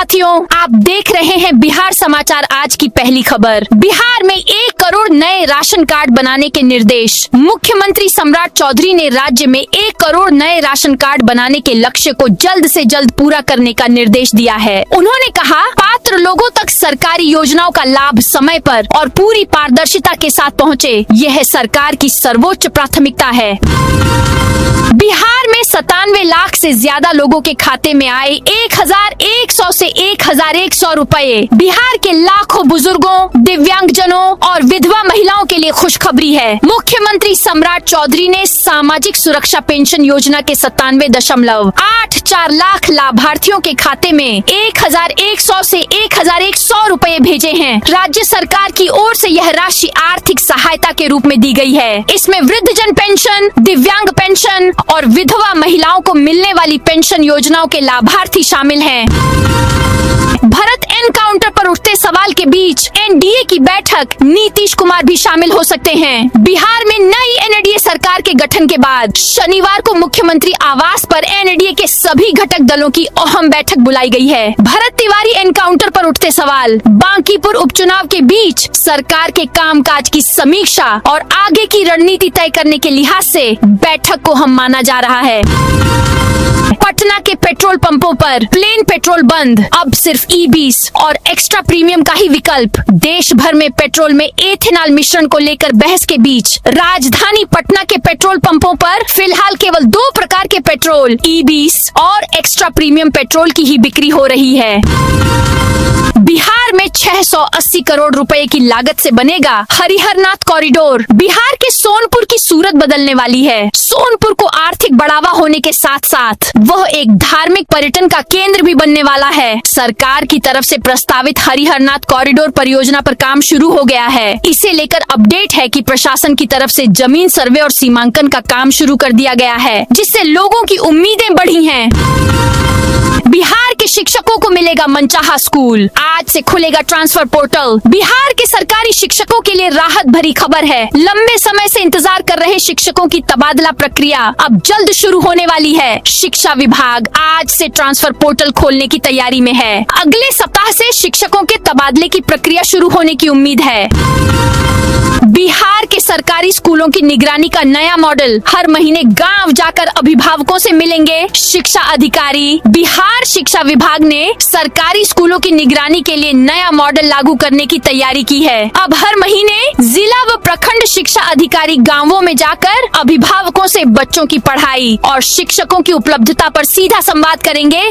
साथियों, आप देख रहे हैं बिहार समाचार। आज की पहली खबर, बिहार में 1 करोड़ नए राशन कार्ड बनाने के निर्देश। मुख्यमंत्री सम्राट चौधरी ने राज्य में 1 करोड़ नए राशन कार्ड बनाने के लक्ष्य को जल्द से जल्द पूरा करने का निर्देश दिया है। उन्होंने कहा, पात्र लोगों तक सरकारी योजनाओं का लाभ समय पर और पूरी पारदर्शिता के साथ पहुँचे, यह सरकार की सर्वोच्च प्राथमिकता है। बिहार में 97 लाख से ज्यादा लोगों के खाते में आए 1100 से 1100 रुपए। बिहार के लाखों बुजुर्गों, दिव्यांगजनों और विधवा महिलाओं के लिए खुशखबरी है। मुख्यमंत्री सम्राट चौधरी ने सामाजिक सुरक्षा पेंशन योजना के 97.84 लाख लाभार्थियों के खाते में 1100 से 1100 रुपए भेजे हैं। राज्य सरकार की ओर से यह राशि आर्थिक सहायता के रूप में दी गई है। इसमें वृद्धजन पेंशन, दिव्यांग पेंशन और विधवा महिलाओं को मिलने वाली पेंशन योजनाओं के लाभार्थी शामिल हैं। भरत एनकाउंटर पर उठते सवाल के बीच एनडीए की बैठक, नीतीश कुमार भी शामिल हो सकते हैं। बिहार में नई एनडीए सरकार के गठन के बाद शनिवार को मुख्यमंत्री आवास पर एनडीए के सभी घटक दलों की अहम बैठक बुलाई गई है। भरत तिवारी एनकाउंटर पर उठते सवाल, बांकीपुर उपचुनाव के बीच सरकार के कामकाज की समीक्षा और आगे की रणनीति तय करने के लिहाज से बैठक को हम माना जा रहा है। पटना के पेट्रोल पंपों पर प्लेन पेट्रोल बंद, अब सिर्फ E20 और एक्स्ट्रा प्रीमियम का ही विकल्प। देश भर में पेट्रोल में एथेनॉल मिश्रण को लेकर बहस के बीच राजधानी पटना के पेट्रोल पंपों पर फिलहाल केवल 2 प्रकार के पेट्रोल, E20 और एक्स्ट्रा प्रीमियम पेट्रोल की ही बिक्री हो रही है। बिहार में 680 करोड़ रुपए की लागत से बनेगा हरिहरनाथ कॉरिडोर। बिहार के सोनपुर की सूरत बदलने वाली है। सोनपुर को आर्थिक बढ़ावा होने के साथ साथ वह एक धार्मिक पर्यटन का केंद्र भी बनने वाला है। सरकार की तरफ से प्रस्तावित हरिहरनाथ कॉरिडोर परियोजना पर काम शुरू हो गया है। इसे लेकर अपडेट है कि प्रशासन की तरफ से जमीन सर्वे और सीमांकन का काम शुरू कर दिया गया है, जिससे लोगों की उम्मीदें बढ़ी हैं। बिहार के शिक्षकों को मिलेगा मनचाहा स्कूल, आज से खुलेगा ट्रांसफर पोर्टल। बिहार के सरकारी शिक्षकों के लिए राहत भरी खबर है। लंबे समय से इंतजार कर रहे शिक्षकों की तबादला प्रक्रिया अब जल्द शुरू होने वाली है। शिक्षा विभाग आज से ट्रांसफर पोर्टल खोलने की तैयारी में है। अगले सप्ताह से शिक्षकों के तबादले की प्रक्रिया शुरू होने की उम्मीद है। बिहार के सरकारी स्कूलों की निगरानी का नया मॉडल, हर महीने गांव जाकर अभिभावकों से मिलेंगे शिक्षा अधिकारी। बिहार शिक्षा विभाग ने सरकारी स्कूलों की निगरानी के लिए नया मॉडल लागू करने की तैयारी की है। अब हर महीने जिला व प्रखंड शिक्षा अधिकारी गांवों में जाकर अभिभावकों से बच्चों की पढ़ाई और शिक्षकों की उपलब्धता पर सीधा संवाद करेंगे।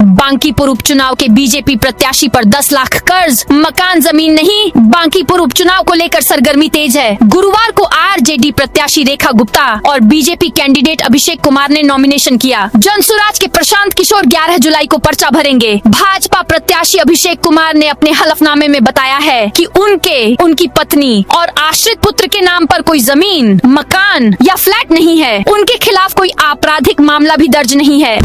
बांकीपुर उपचुनाव के बीजेपी प्रत्याशी पर 10 लाख कर्ज, मकान जमीन नहीं। बांकीपुर उपचुनाव को लेकर सरगर्मी तेज है। गुरुवार को आरजेडी प्रत्याशी रेखा गुप्ता और बीजेपी कैंडिडेट अभिषेक कुमार ने नॉमिनेशन किया। जनसुराज के प्रशांत किशोर 11 जुलाई को पर्चा भरेंगे। भाजपा प्रत्याशी अभिषेक कुमार ने अपने हलफनामे में बताया है कि उनकी पत्नी और आश्रित पुत्र के नाम पर कोई जमीन, मकान या फ्लैट नहीं है। उनके खिलाफ कोई आपराधिक मामला भी दर्ज नहीं है।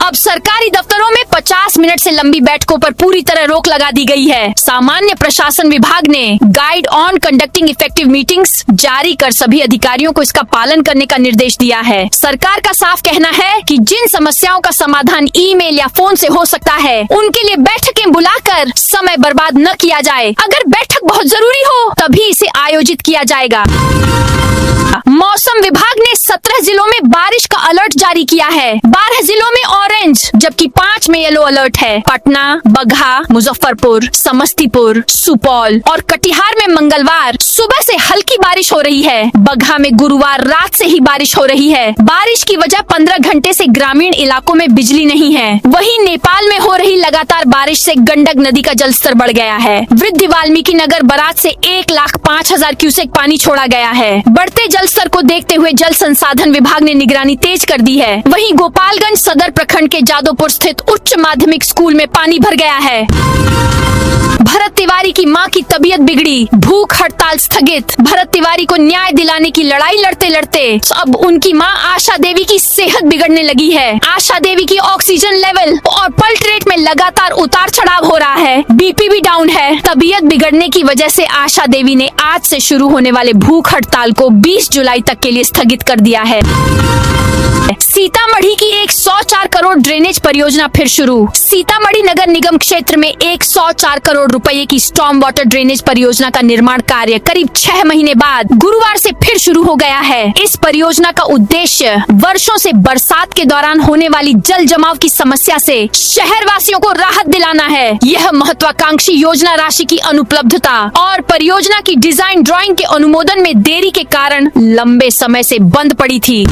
अब सरकारी दफ्तरों में 50 मिनट से लंबी बैठकों पर पूरी तरह रोक लगा दी गई है। सामान्य प्रशासन विभाग ने guide on conducting effective meetings जारी कर सभी अधिकारियों को इसका पालन करने का निर्देश दिया है। सरकार का साफ कहना है कि जिन समस्याओं का समाधान ईमेल या फोन से हो सकता है, उनके लिए बैठकें बुलाकर समय बर्बाद न किया जाए। अगर बैठक बहुत जरूरी हो तभी इसे आयोजित किया जाएगा। मौसम विभाग ने 17 जिलों में बारिश का अलर्ट जारी किया है। 12 जिलों में ऑरेंज जबकि 5 में येलो अलर्ट है। पटना, बगहा, मुजफ्फरपुर, समस्तीपुर, सुपौल और कटिहार में मंगलवार सुबह से हल्की बारिश हो रही है। बगहा में गुरुवार रात से ही बारिश हो रही है। बारिश की वजह 15 घंटे से ग्रामीण इलाकों में बिजली नहीं है। वहीं नेपाल में हो रही लगातार बारिश से गंडक नदी का जलस्तर बढ़ गया है। वृद्ध वाल्मीकि नगर बराज से 1,05,000 क्यूसेक पानी छोड़ा गया है। बढ़ते जलस्तर को देखते हुए जल संसाधन विभाग ने निगरानी तेज कर दी है। वहीं गोपालगंज सदर प्रखंड के जादवपुर स्थित उच्च माध्यमिक स्कूल में पानी भर गया है। भरत तिवारी की मां की तबीयत बिगड़ी, भूख हड़ताल स्थगित। भरत तिवारी को न्याय दिलाने की लड़ाई लड़ते लड़ते अब उनकी मां आशा देवी की सेहत बिगड़ने लगी है। आशा देवी की ऑक्सीजन लेवल और पल्स रेट में लगातार उतार चढ़ाव हो रहा है, बीपी भी डाउन है। तबीयत बिगड़ने की वजह से आशा देवी ने आज से शुरू होने वाले भूख हड़ताल को 20 जुलाई तक के लिए स्थगित कर दिया है। सीतामढ़ी की 104 करोड़ ड्रेनेज परियोजना फिर शुरू। सीतामढ़ी नगर निगम क्षेत्र में 104 करोड़ रुपए की स्टॉर्म वाटर ड्रेनेज परियोजना का निर्माण कार्य करीब 6 महीने बाद गुरुवार से फिर शुरू हो गया है। इस परियोजना का उद्देश्य वर्षों से बरसात के दौरान होने वाली जल जमाव की समस्या से शहर वासियों को राहत दिलाना है। यह महत्वाकांक्षी योजना राशि की अनुपलब्धता और परियोजना की डिजाइन ड्राइंग के अनुमोदन में देरी के कारण लंबे समय से बंद पड़ी थी।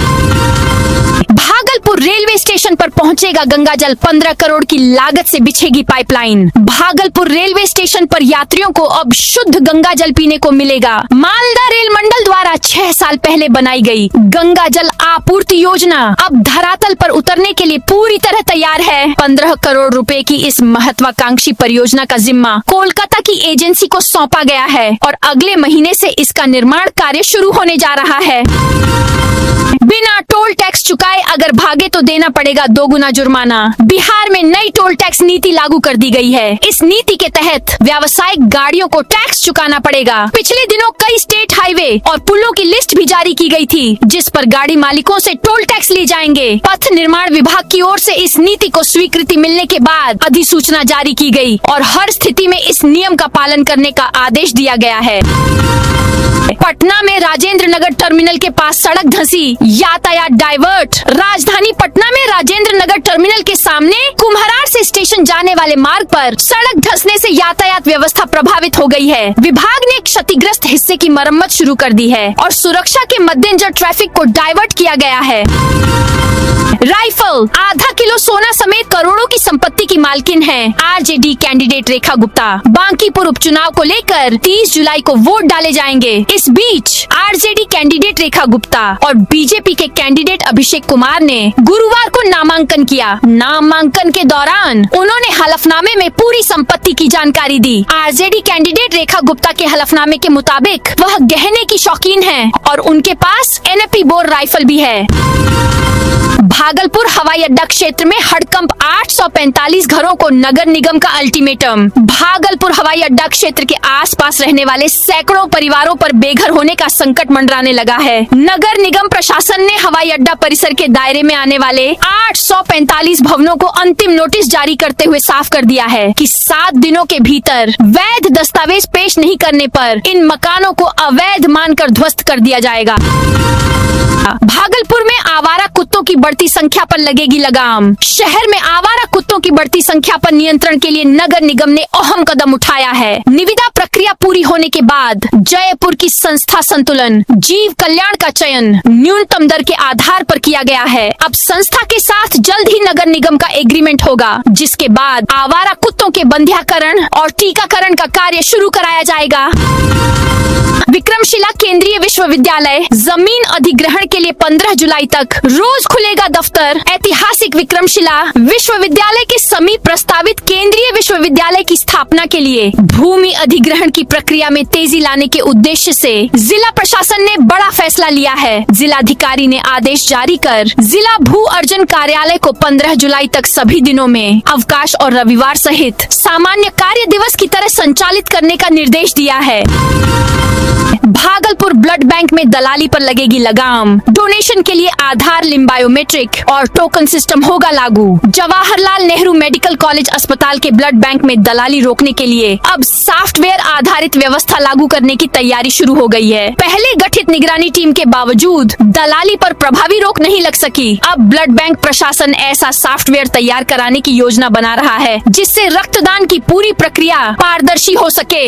भागलपुर रेलवे स्टेशन पर पहुंचेगा गंगा जल, 15 करोड़ की लागत से बिछेगी पाइपलाइन। भागलपुर रेलवे स्टेशन पर यात्रियों को अब शुद्ध गंगा जल पीने को मिलेगा। मालदा रेल मंडल द्वारा 6 साल पहले बनाई गई गंगा जल आपूर्ति योजना अब धरातल पर उतरने के लिए पूरी तरह तैयार है। 15 करोड़ रुपए की इस महत्वाकांक्षी परियोजना का जिम्मा कोलकाता की एजेंसी को सौंपा गया है और अगले महीने से इसका निर्माण कार्य शुरू होने जा रहा है। बिना टोल टैक्स चुकाए अगर भागे तो देना पड़ेगा 2 गुना जुर्माना। बिहार में नई टोल टैक्स नीति लागू कर दी गई है। इस नीति के तहत व्यावसायिक गाड़ियों को टैक्स चुकाना पड़ेगा। पिछले दिनों कई स्टेट हाईवे और पुलों की लिस्ट भी जारी की गई थी, जिस पर गाड़ी मालिकों से टोल टैक्स लिए जाएंगे। पथ निर्माण विभाग की ओर से इस नीति को स्वीकृति मिलने के बाद अधिसूचना जारी की गई और हर स्थिति में इस नियम का पालन करने का आदेश दिया गया है। पटना में राजेंद्र नगर टर्मिनल के पास सड़क धंसी, यातायात डाइवर्ट। राजधानी पटना में राजेंद्र नगर टर्मिनल के सामने कुम्हरार से स्टेशन जाने वाले मार्ग पर सड़क धंसने से यातायात व्यवस्था प्रभावित हो गई है। विभाग ने क्षतिग्रस्त हिस्से की मरम्मत शुरू कर दी है और सुरक्षा के मद्देनजर ट्रैफिक को डाइवर्ट किया गया है। राइफल, आधा किलो सोना समेत करोड़ों की संपत्ति की मालकिन है आरजेडी कैंडिडेट रेखा गुप्ता। बांकीपुर उपचुनाव को लेकर 30 जुलाई को वोट डाले जाएंगे। इस बीच आरजेडी कैंडिडेट रेखा गुप्ता और बीजेपी के कैंडिडेट अभिषेक कुमार ने गुरुवार को नामांकन किया। नामांकन के दौरान उन्होंने हलफनामे में पूरी संपत्ति की जानकारी दी। आरजेडी कैंडिडेट रेखा गुप्ता के हलफनामे के मुताबिक वह गहने की शौकीन है और उनके पास एनएपी बोर राइफल भी है। भागलपुर हवाई अड्डा क्षेत्र में हड़कंप, 845 घरों को नगर निगम का अल्टीमेटम। भागलपुर हवाई अड्डा क्षेत्र के आसपास रहने वाले सैकड़ों परिवारों पर बेघर होने का संकट मंडराने लगा है। नगर निगम प्रशासन ने हवाई अड्डा परिसर के दायरे में आने वाले 845 भवनों को अंतिम नोटिस जारी करते हुए साफ कर दिया है कि 7 दिनों के भीतर वैध दस्तावेज पेश नहीं करने पर इन मकानों को अवैध मानकर ध्वस्त कर दिया जाएगा। भागलपुर में आवारा कुत्तों की बढ़ती संख्या पर लगेगी लगाम। शहर में आवारा कुत्तों की बढ़ती संख्या पर नियंत्रण के लिए नगर निगम ने अहम कदम उठाया है। निविदा प्रक्रिया पूरी होने के बाद जयपुर की संस्था संतुलन जीव कल्याण का चयन न्यूनतम दर के आधार पर किया गया है। अब संस्था के साथ जल्द ही नगर निगम का एग्रीमेंट होगा, जिसके बाद आवारा कुत्तों के बंध्याकरण और टीकाकरण का कार्य शुरू कराया जाएगा। विक्रमशिला केंद्रीय विश्वविद्यालय जमीन अधिग्रहण के लिए 15 जुलाई तक रोज खुलेगा दफ्तर। ऐतिहासिक विक्रमशिला विश्वविद्यालय के समीप प्रस्तावित केंद्रीय विश्वविद्यालय की स्थापना के लिए भूमि अधिग्रहण की प्रक्रिया में तेजी लाने के उद्देश्य से जिला प्रशासन ने बड़ा फैसला लिया है। जिलाधिकारी ने आदेश जारी कर जिला भू अर्जन कार्यालय को 15 जुलाई तक सभी दिनों में अवकाश और रविवार सहित सामान्य कार्य दिवस की तरह संचालित करने का निर्देश दिया है। भागलपुर ब्लड बैंक में दलाली पर लगेगी लगाम। डोनेशन के लिए आधार, बायोमेट्रिक और टोकन सिस्टम होगा लागू। जवाहरलाल नेहरू मेडिकल कॉलेज अस्पताल के ब्लड बैंक में दलाली रोकने के लिए अब सॉफ्टवेयर आधारित व्यवस्था लागू करने की तैयारी शुरू हो गई है। पहले गठित निगरानी टीम के बावजूद दलाली पर प्रभावी रोक नहीं लग सकी। अब ब्लड बैंक प्रशासन ऐसा सॉफ्टवेयर तैयार कराने की योजना बना रहा है, जिससे रक्तदान की पूरी प्रक्रिया पारदर्शी हो सके।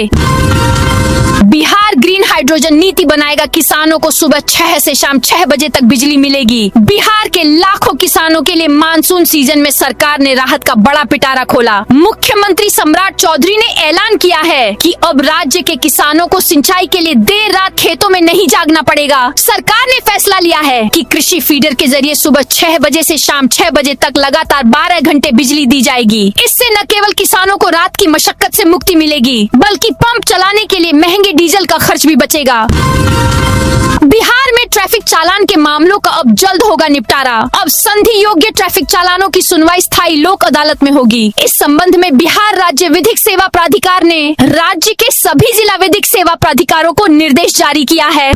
बिहार ग्रीन हाइड्रोजन नीति बनाएगा, किसानों को सुबह 6 से शाम 6 बजे तक बिजली मिलेगी। बिहार के लाखों किसानों के लिए मानसून सीजन में सरकार ने राहत का बड़ा पिटारा खोला। मुख्यमंत्री सम्राट चौधरी ने ऐलान किया है कि अब राज्य के किसानों को सिंचाई के लिए देर रात खेतों में नहीं जागना पड़ेगा। सरकार ने फैसला लिया है कि कृषि फीडर के जरिए सुबह 6 बजे से शाम 6 बजे तक लगातार 12 घंटे बिजली दी जाएगी। इससे न केवल किसानों को रात की मशक्कत से मुक्ति मिलेगी, बल्कि पंप चलाने के लिए महंगे डीजल का खर्च भी बचेगा। बिहार में ट्रैफिक चालान के मामलों का अब जल्द होगा निपटारा। अब संधि योग्य ट्रैफिक चालानों की सुनवाई स्थायी लोक अदालत में होगी। इस संबंध में बिहार राज्य विधिक सेवा प्राधिकार ने राज्य के सभी जिला विधिक सेवा प्राधिकारों को निर्देश जारी किया है।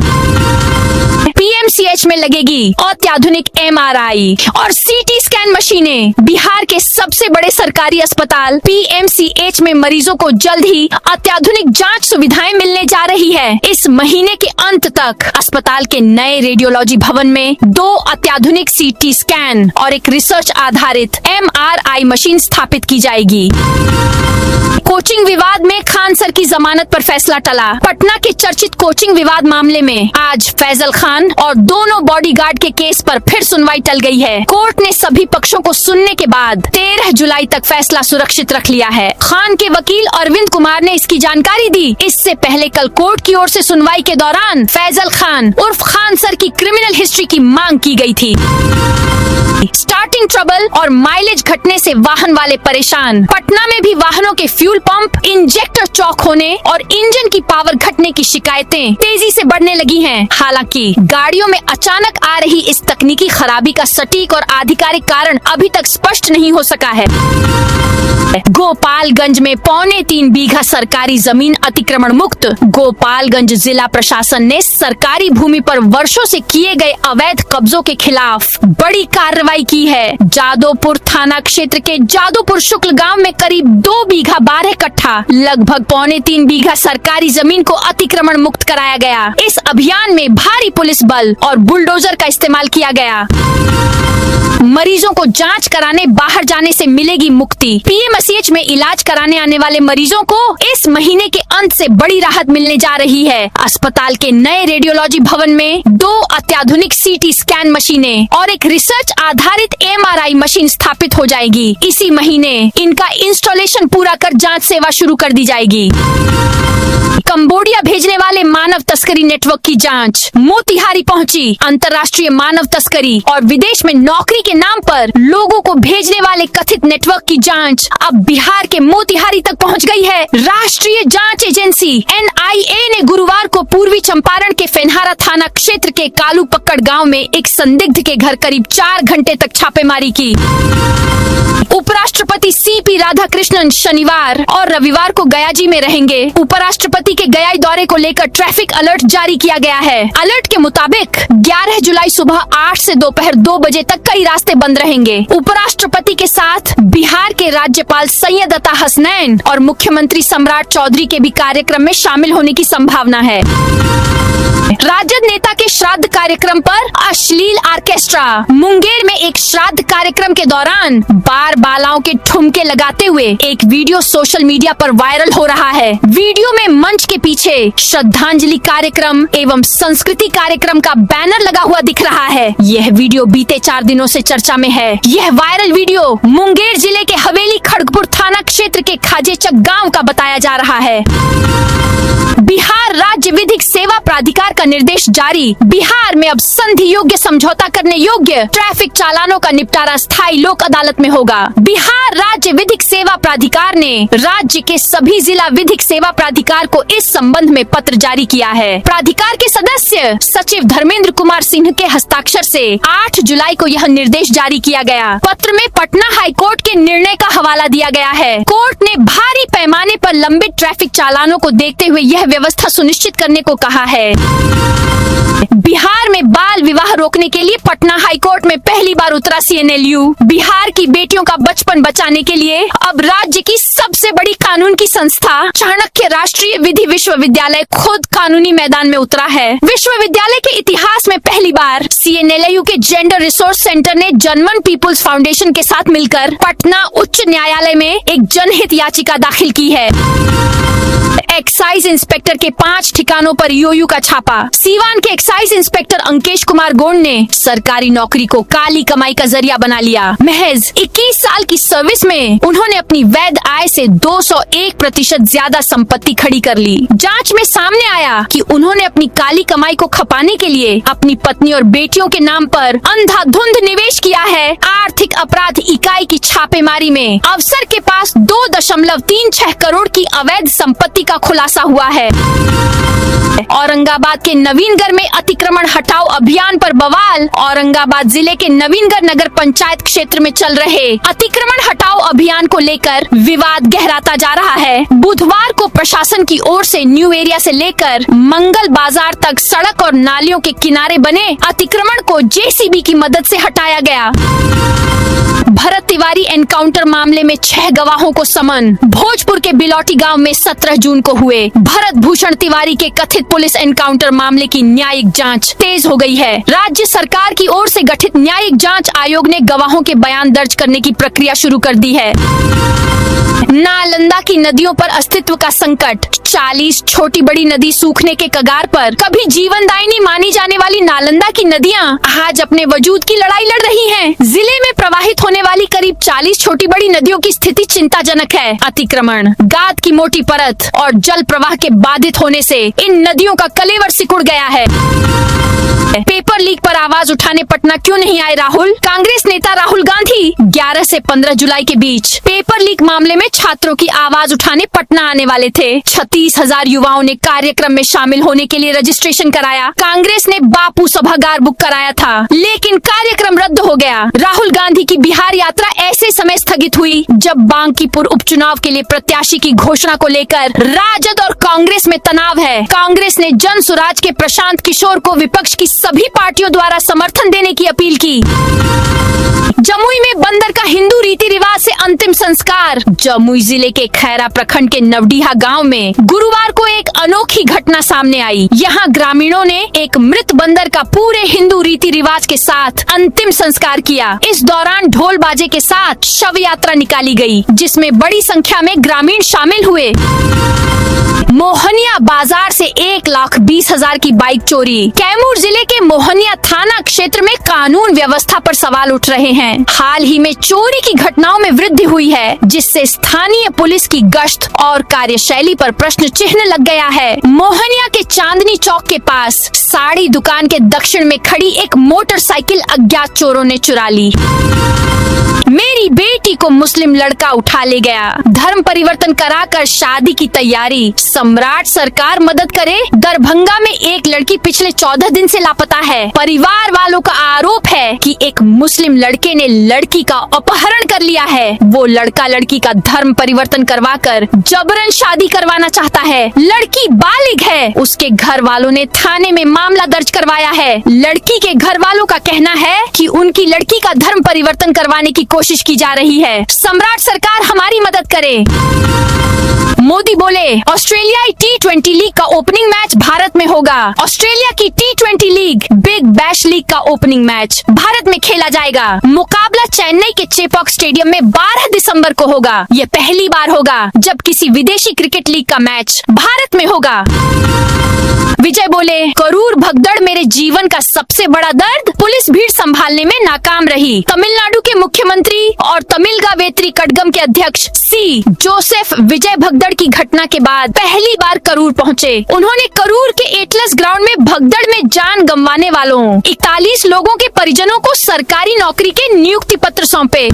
पीएमसीएच में लगेगी अत्याधुनिक एमआरआई और सीटी स्कैन मशीनें। बिहार के सबसे बड़े सरकारी अस्पताल पीएमसीएच में मरीजों को जल्द ही अत्याधुनिक जांच सुविधाएं मिलने जा रही है। इस महीने के अंत तक अस्पताल के नए रेडियोलॉजी भवन में 2 अत्याधुनिक सीटी स्कैन और एक रिसर्च आधारित एमआरआई मशीन स्थापित की जाएगी। कोचिंग विवाद में खान सर की जमानत पर फैसला टला। पटना के चर्चित कोचिंग विवाद मामले में आज फैजल खान और दोनों बॉडीगार्ड के केस पर फिर सुनवाई टल गई है। कोर्ट ने सभी पक्षों को सुनने के बाद 13 जुलाई तक फैसला सुरक्षित रख लिया है। खान के वकील अरविंद कुमार ने इसकी जानकारी दी। इससे पहले कल कोर्ट की ओर से सुनवाई के दौरान फैजल खान उर्फ खान सर की क्रिमिनल हिस्ट्री की मांग की गई थी। स्टार्टिंग ट्रबल और माइलेज घटने से वाहन वाले परेशान। पटना में भी वाहनों के फ्यूल पंप, इंजेक्टर चौक होने और इंजन की पावर घटने की शिकायतें तेजी से बढ़ने लगी हैं। हालांकि गाड़ियों में अचानक आ रही इस तकनीकी खराबी का सटीक और आधिकारिक कारण अभी तक स्पष्ट नहीं हो सका है। गोपालगंज में 3.25 बीघा सरकारी जमीन अतिक्रमण मुक्त। गोपालगंज जिला प्रशासन ने सरकारी भूमि पर वर्षों से किए गए अवैध कब्जों के खिलाफ बड़ी कार्रवाई की है। जादोपुर थाना क्षेत्र के जादोपुर शुक्ल गांव में करीब 2 बीघा 12 कट्ठा लगभग 3.25 बीघा सरकारी जमीन को अतिक्रमण मुक्त कराया गया। इस अभियान में भारी पुलिस बल और बुलडोजर का इस्तेमाल किया गया। मरीजों को जांच कराने बाहर जाने से मिलेगी मुक्ति। पीएमसीएच में इलाज कराने आने वाले मरीजों को इस महीने के अंत से बड़ी राहत मिलने जा रही है। अस्पताल के नए रेडियोलॉजी भवन में 2 अत्याधुनिक सीटी स्कैन मशीनें और एक रिसर्च आधारित एमआरआई मशीन स्थापित हो जाएगी। इसी महीने इनका इंस्टॉलेशन पूरा कर जांच सेवा शुरू कर दी जाएगी। कंबोडिया भेजने वाले मानव तस्करी नेटवर्क की जांच मोतिहारी पहुंची। अंतर्राष्ट्रीय मानव तस्करी और विदेश में नौकरी के नाम पर लोगों को भेजने वाले कथित नेटवर्क की जांच अब बिहार के मोतिहारी तक पहुंच गई है। राष्ट्रीय जांच एजेंसी एनआईए ने गुरुवार को पूर्वी चंपारण के फेनहारा थाना क्षेत्र के कालू पक्कड़ गाँव में एक संदिग्ध के घर करीब 4 घंटे तक छापेमारी की। उपराष्ट्रपति सीपी राधाकृष्णन शनिवार और रविवार को गयाजी में रहेंगे। उपराष्ट्रपति के गया दौरे को लेकर ट्रैफिक अलर्ट जारी किया गया है। अलर्ट के मुताबिक 11 जुलाई सुबह 8 से दोपहर 2 बजे तक कई रास्ते बंद रहेंगे। उपराष्ट्रपति के साथ बिहार के राज्यपाल सैयद अता हसनैन और मुख्यमंत्री सम्राट चौधरी के भी कार्यक्रम में शामिल होने की संभावना है। राजद नेता के श्राद्ध कार्यक्रम पर अश्लील ऑर्केस्ट्रा। मुंगेर में एक श्राद्ध कार्यक्रम के दौरान बार बालाओं के ठुमके लगाते हुए एक वीडियो सोशल मीडिया पर वायरल हो रहा है। वीडियो में मंच के पीछे श्रद्धांजलि कार्यक्रम एवं संस्कृति कार्यक्रम का बैनर लगा हुआ दिख रहा है। यह वीडियो बीते 4 दिनों से चर्चा में है। यह वायरल वीडियो मुंगेर जिले के हवेली खड़गपुर थाना क्षेत्र के खाजेचक गाँव का बताया जा रहा है। बिहार राज्य विधिक सेवा प्राधिकार का निर्देश जारी। बिहार में अब संधि योग्य समझौता करने योग्य ट्रैफिक चालानों का निपटारा स्थायी लोक अदालत में होगा। बिहार राज्य विधिक सेवा प्राधिकार ने राज्य के सभी जिला विधिक सेवा प्राधिकार को इस संबंध में पत्र जारी किया है। प्राधिकार के सदस्य सचिव धर्मेंद्र कुमार सिंह के हस्ताक्षर से 8 जुलाई को यह निर्देश जारी किया गया। पत्र में पटना हाई कोर्ट के निर्णय का हवाला दिया गया है। कोर्ट ने भारी पैमाने पर लंबित ट्रैफिक चालानों को देखते हुए यह व्यवस्था सुनिश्चित करने को कहा है। बिहार में बाल विवाह रोकने के लिए पटना हाई कोर्ट में पहली बार उतरा सीएनएलयू। बिहार की बेटियों का बचपन बचाने के लिए अब राज्य की सबसे बड़ी कानून की संस्था चाणक्य राष्ट्रीय विधि विश्वविद्यालय खुद कानूनी मैदान में उतरा है। विश्वविद्यालय के इतिहास में पहली बार सीएनएलयू के जेंडर रिसोर्स सेंटर ने जनमन पीपुल्स फाउंडेशन के साथ मिलकर पटना उच्च न्यायालय में एक जनहित याचिका दाखिल की है। एक्साइज इंस्पेक्टर के 5 ठिकानों पर ईओयू का छापा। सीवान के एक्साइज इंस्पेक्टर अंकेश कुमार गोंड ने सरकारी नौकरी को काली कमाई का जरिया बना लिया। महज 21 साल की सर्विस में उन्होंने अपनी वैध आय से 201% ज्यादा संपत्ति खड़ी कर ली। जांच में सामने आया कि उन्होंने अपनी काली कमाई को खपाने के लिए अपनी पत्नी और बेटियों के नाम पर अंधाधुंध निवेश किया है। आर्थिक अपराध इकाई की छापेमारी में अफसर के पास 2.36 करोड़ की अवैध संपत्ति का खुलासा हुआ है। औरंगाबाद के नवीनगढ़ में अतिक्रमण हटाओ अभियान पर बवाल। औरंगाबाद जिले के नवीनगढ़ नगर पंचायत क्षेत्र में चल रहे अतिक्रमण हटाओ अभियान को लेकर विवाद गहराता जा रहा है। बुधवार को प्रशासन की ओर से न्यू एरिया से लेकर मंगल बाजार तक सड़क और नालियों के किनारे बने अतिक्रमण को जेसीबी की मदद से हटाया गया। भरत तिवारी एनकाउंटर मामले में 6 गवाहों को समन। भोजपुर के बिलौटी गांव में 17 जून को हुए भरत भूषण तिवारी के कथित पुलिस एनकाउंटर मामले की न्यायिक जांच तेज हो गई है। राज्य सरकार की ओर से गठित न्यायिक जांच आयोग ने गवाहों के बयान दर्ज करने की प्रक्रिया शुरू कर दी है। नालंदा की नदियों पर अस्तित्व का संकट। 40 छोटी बड़ी नदी सूखने के कगार पर। कभी जीवनदायिनी मानी जाने वाली नालंदा की नदियां आज अपने वजूद की लड़ाई लड़ रही हैं। जिले में प्रवाहित होने वाली करीब 40 छोटी बड़ी नदियों की स्थिति चिंताजनक है। अतिक्रमण, गाद की मोटी परत और जल प्रवाह के बाधित होने से इन नदियों का कलेवर सिकुड़ गया है। पेपर लीक पर आवाज उठाने पटना क्यों नहीं आए राहुल? कांग्रेस नेता राहुल गांधी 11 से 15 जुलाई के बीच पेपर लीक मामले में छात्रों की आवाज उठाने पटना आने वाले थे। 36,000 युवाओं ने कार्यक्रम में शामिल होने के लिए रजिस्ट्रेशन कराया। कांग्रेस ने बापू सभागार बुक कराया था, लेकिन कार्यक्रम रद्द हो गया। राहुल गांधी की बिहार यात्रा ऐसे समय स्थगित हुई जब बांकीपुर उपचुनाव के लिए प्रत्याशी की घोषणा को लेकर राजद और कांग्रेस में तनाव है। कांग्रेस ने जन सुराज के प्रशांत किशोर को विपक्ष की सभी पार्टियों द्वारा समर्थन देने की अपील की। जमुई में बंदर का हिंदू रीति रिवाज से अंतिम संस्कार। जमुई जिले के खैरा प्रखंड के नवडीहा गांव में गुरुवार को एक अनोखी घटना सामने आई। यहां ग्रामीणों ने एक मृत बंदर का पूरे हिंदू रीति रिवाज के साथ अंतिम संस्कार किया। इस दौरान ढोल बाजे के साथ शव यात्रा निकाली गई, जिसमें बड़ी संख्या में ग्रामीण शामिल हुए। मोहनिया बाजार से 1,20,000 की बाइक चोरी। कैमूर जिले के मोहनिया थाना क्षेत्र में कानून व्यवस्था पर सवाल उठ रहे हैं। हाल ही में चोरी की घटनाओं में वृद्धि हुई है, जिससे स्थानीय पुलिस की गश्त और कार्यशैली पर प्रश्न चिन्ह लग गया है। मोहनिया के चांदनी चौक के पास साड़ी दुकान के दक्षिण में खड़ी एक मोटरसाइकिल अज्ञात चोरों ने चुरा ली। मेरी बेटी को मुस्लिम लड़का उठा ले गया। धर्म परिवर्तन कराकर शादी की तैयारी। सम्राट सरकार मदद करे। दरभंगा में एक लड़की पिछले 14 दिन से लापता है। परिवार वालों का आरोप है कि एक मुस्लिम लड़के ने लड़की का अपहरण कर लिया है। वो लड़का लड़की का धर्म परिवर्तन करवाकर जबरन शादी करवाना चाहता है। लड़की बालिग है। उसके घर वालों ने थाने में मामला दर्ज करवाया है। लड़की के घर वालों का कहना है कि उनकी लड़की का धर्म परिवर्तन करवाने की कोशिश की जा रही है। सम्राट सरकार हमारी मदद करे। मोदी बोले, ऑस्ट्रेलियाई T20 लीग का ओपनिंग मैच भारत में होगा। ऑस्ट्रेलिया की T20 league big bash league का ओपनिंग मैच भारत में खेला जाएगा। मुकाबला चेन्नई के चेपॉक स्टेडियम में 12 दिसंबर को होगा। ये पहली बार होगा जब किसी विदेशी क्रिकेट लीग का मैच भारत में होगा। विजय बोले, करूर भगदड़ मेरे जीवन का सबसे बड़ा दर्द। पुलिस भीड़ संभालने में नाकाम रही। तमिलनाडु के मुख्यमंत्री और तमिलगा वेत्री कड़गम के अध्यक्ष सी जोसेफ विजय भगदड़ की घटना के बाद पहली बार करूर पहुंचे। उन्होंने करूर के एटलस ग्राउंड में भगदड़ में जान गंवाने वालों 41 लोगों के परिजनों को सरकारी नौकरी के नियुक्ति पत्र सौंपे।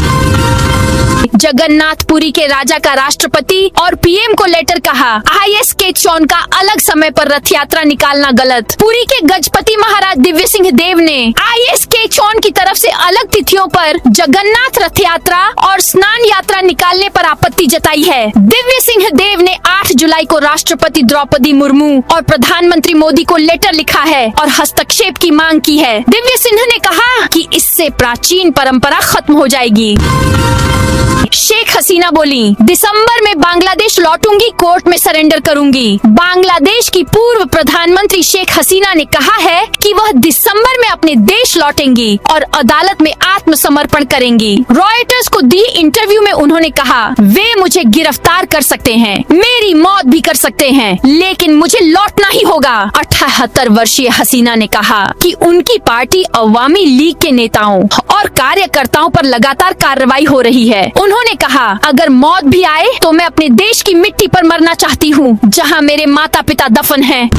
जगन्नाथपुरी के राजा का राष्ट्रपति और पीएम को लेटर कहा। IS के चौन का अलग समय पर रथ यात्रा निकालना गलत। पुरी के गजपति महाराज दिव्य सिंह देव ने IS के चौन की तरफ से अलग तिथियों पर जगन्नाथ रथ यात्रा और स्नान यात्रा निकालने पर आपत्ति जताई है। दिव्य सिंह देव ने 8 जुलाई को राष्ट्रपति द्रौपदी मुर्मू और प्रधानमंत्री मोदी को लेटर लिखा है और हस्तक्षेप की मांग की है। दिव्य सिंह ने कहा कि इससे प्राचीन परंपरा खत्म हो जाएगी। शेख हसीना बोली, दिसंबर में बांग्लादेश लौटूंगी, कोर्ट में सरेंडर करूंगी। बांग्लादेश की पूर्व प्रधानमंत्री शेख हसीना ने कहा है कि वह दिसंबर में अपने देश लौटेंगी और अदालत में आत्मसमर्पण करेंगी। रॉयटर्स को दी इंटरव्यू में उन्होंने कहा, वे मुझे गिरफ्तार कर सकते हैं, मेरी मौत भी कर सकते हैं, लेकिन मुझे लौटना ही होगा। 78 वर्षीय हसीना ने कहा कि उनकी पार्टी अवामी लीग के नेताओं और कार्यकर्ताओं पर लगातार कार्रवाई हो रही है। उन्होंने कहा, अगर मौत भी आए तो मैं अपने देश की मिट्टी पर मरना चाहती हूँ, जहाँ मेरे माता पिता दफन हैं।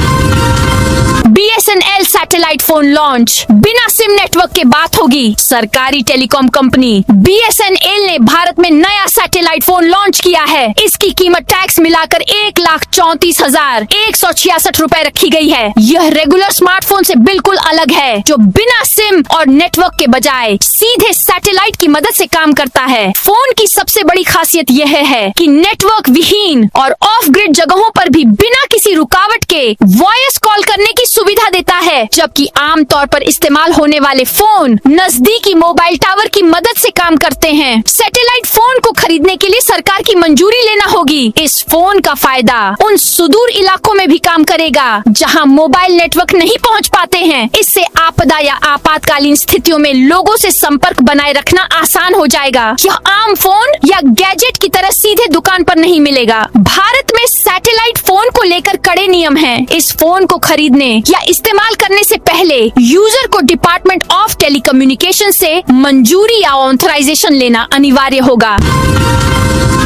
BSNL सैटेलाइट फोन लॉन्च, बिना सिम नेटवर्क के बात होगी। सरकारी टेलीकॉम कंपनी BSNL ने भारत में नया सैटेलाइट फोन लॉन्च किया है। इसकी कीमत टैक्स मिलाकर 1,34,166 रुपए रखी गई है। यह रेगुलर स्मार्टफोन से बिल्कुल अलग है, जो बिना सिम और नेटवर्क के बजाय सीधे सैटेलाइट की मदद से काम करता है। फोन की सबसे बड़ी खासियत यह है कि नेटवर्क विहीन और ऑफ ग्रिड जगहों पर भी बिना किसी रुकावट के वॉइस कॉल करने की सुविधा देता है, जबकि आमतौर पर इस्तेमाल होने वाले फोन नजदीकी मोबाइल टावर की मदद से काम करते हैं। सैटेलाइट फोन को खरीदने के लिए सरकार की मंजूरी लेना होगी। इस फोन का फायदा उन सुदूर इलाकों में भी काम करेगा जहां मोबाइल नेटवर्क नहीं पहुंच पाते हैं। इससे आपदा या आपातकालीन स्थितियों में लोगों से संपर्क बनाए रखना आसान हो जाएगा। यह आम फोन या गैजेट की तरह सीधे दुकान पर नहीं मिलेगा। भारत में सैटेलाइट फोन को लेकर कड़े नियम हैं। इस फोन को खरीदने या इस्तेमाल करने से पहले यूजर को डिपार्टमेंट ऑफ टेलीकम्युनिकेशन से मंजूरी या ऑथराइजेशन लेना अनिवार्य होगा।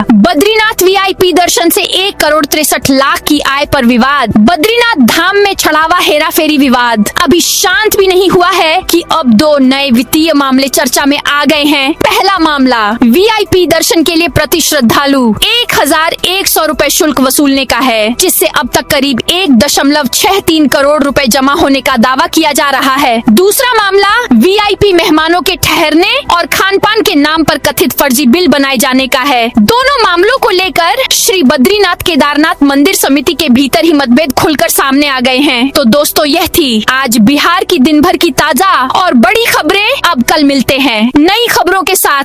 बद्रीनाथ VIP दर्शन से 1,63,00,000 की आय पर विवाद। बद्रीनाथ धाम में चढ़ावा हेराफेरी विवाद अभी शांत भी नहीं हुआ है कि अब 2 नए वित्तीय मामले चर्चा में आ गए हैं। पहला मामला VIP दर्शन के लिए प्रति श्रद्धालु 1,100 रुपए शुल्क वसूलने का है, जिससे अब तक करीब 1.63 करोड़ रुपए जमा होने का दावा किया जा रहा है। दूसरा मामला VIP मेहमानों के ठहरने और खान पान के नाम पर कथित फर्जी बिल बनाए जाने का है। दोनों मामलों को लेकर श्री बद्रीनाथ केदारनाथ मंदिर समिति के भीतर ही मतभेद खुलकर सामने आ गए हैं। तो दोस्तों, यह थी आज बिहार की दिन भर की ताजा और बड़ी खबरें। अब कल मिलते हैं नई खबरों के साथ।